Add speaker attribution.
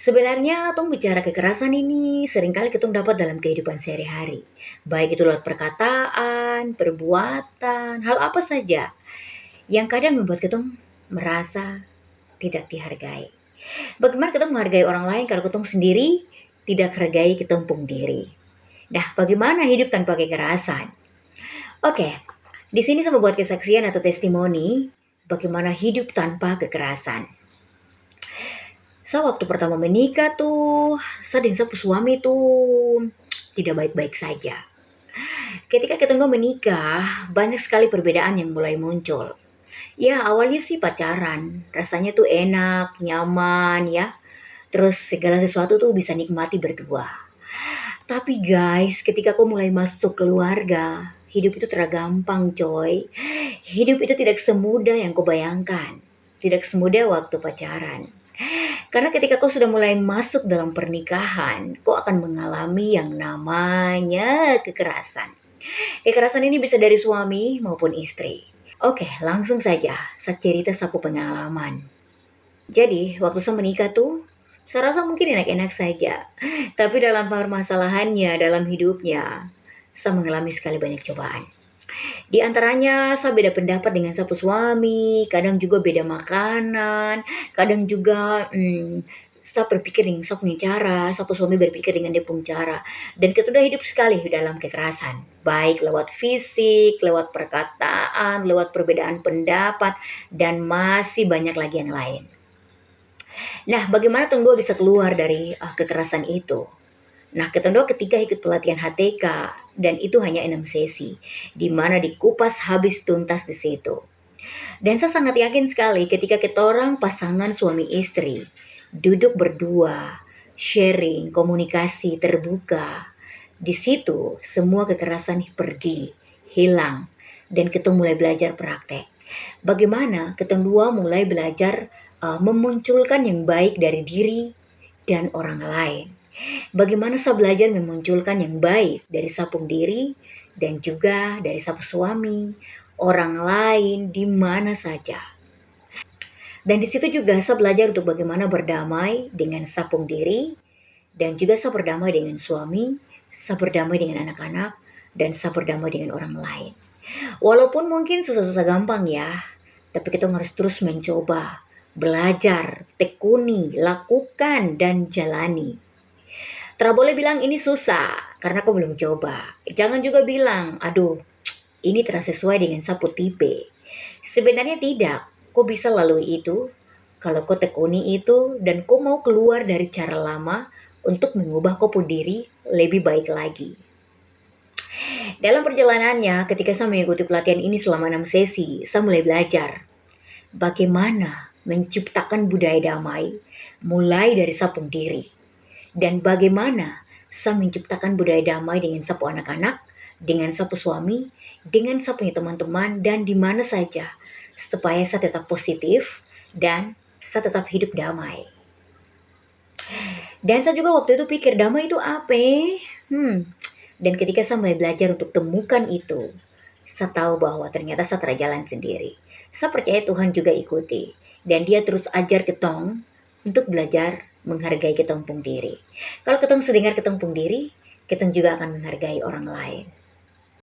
Speaker 1: Sebenarnya tong bicara kekerasan ini seringkali kita dapat dalam kehidupan sehari-hari. Baik itu lewat perkataan, perbuatan, hal apa saja yang kadang membuat kita merasa tidak dihargai. Bagaimana kita menghargai orang lain kalau kita sendiri tidak hargai kita pun diri. Nah, bagaimana hidup tanpa kekerasan? Oke, di sini saya membuat kesaksian atau testimoni bagaimana hidup tanpa kekerasan. Saya waktu pertama menikah tuh, saya dan saya suami tuh tidak baik-baik saja. Ketika kita mau menikah, banyak sekali perbedaan yang mulai muncul. Ya, awalnya sih pacaran, rasanya tuh enak, nyaman ya. Terus segala sesuatu tuh bisa nikmati berdua. Tapi guys, ketika aku mulai masuk keluarga, hidup itu tergampang coy. Hidup itu tidak semudah yang kau bayangkan. Tidak semudah waktu pacaran. Karena ketika kau sudah mulai masuk dalam pernikahan, kau akan mengalami yang namanya kekerasan. Kekerasan ini bisa dari suami maupun istri. Oke, langsung saja saya cerita satu pengalaman. Jadi, waktu saya menikah tuh, saya rasa mungkin enak-enak saja. Tapi dalam permasalahannya, dalam hidupnya, saya mengalami sekali banyak cobaan. Di antaranya saya beda pendapat dengan satu suami, kadang juga beda makanan, kadang juga saya berpikir dengan saya punya cara, satu suami berpikir dengan dia punya cara. Dan kita udah hidup sekali dalam kekerasan. Baik lewat fisik, lewat perkataan, lewat perbedaan pendapat, dan masih banyak lagi yang lain. Nah, bagaimana Tunggu bisa keluar dari kekerasan itu? Nah, Ketendo ketika ikut pelatihan HTK dan itu hanya 6 sesi, di mana dikupas habis tuntas di situ. Dan saya sangat yakin sekali ketika kita orang pasangan suami istri duduk berdua, sharing, komunikasi terbuka. Di situ semua kekerasan pergi, hilang, dan kita mulai belajar praktek. Bagaimana kita dua mulai belajar memunculkan yang baik dari diri dan orang lain. Bagaimana saya belajar memunculkan yang baik dari sapung diri dan juga dari sapu suami, orang lain di mana saja. Dan di situ juga saya belajar untuk bagaimana berdamai dengan sapung diri dan juga saya berdamai dengan suami, saya berdamai dengan anak-anak, dan saya berdamai dengan orang lain. Walaupun mungkin susah-susah gampang ya, tapi kita harus terus mencoba, belajar, tekuni, lakukan, dan jalani. Tidak boleh bilang ini susah karena kau belum coba. Jangan juga bilang, aduh, ini terasa sesuai dengan sapu tipe. Sebenarnya tidak. Kau bisa lalui itu kalau kau tekuni itu dan kau mau keluar dari cara lama untuk mengubah kau diri lebih baik lagi. Dalam perjalanannya, ketika saya mengikuti pelatihan ini selama 6 sesi, saya mulai belajar bagaimana menciptakan budaya damai mulai dari sapung diri. Dan bagaimana saya menciptakan budaya damai dengan sapu anak-anak, dengan sapu suami, dengan sapunya teman-teman, dan di mana saja. Supaya saya tetap positif dan saya tetap hidup damai. Dan saya juga waktu itu pikir damai itu apa? Dan ketika saya mulai belajar untuk temukan itu, saya tahu bahwa ternyata saya terjalan sendiri. Saya percaya Tuhan juga ikuti. Dan dia terus ajar ketong untuk belajar menghargai ketong pun diri. Kalau ketong sedengar ketong pun diri, ketong juga akan menghargai orang lain.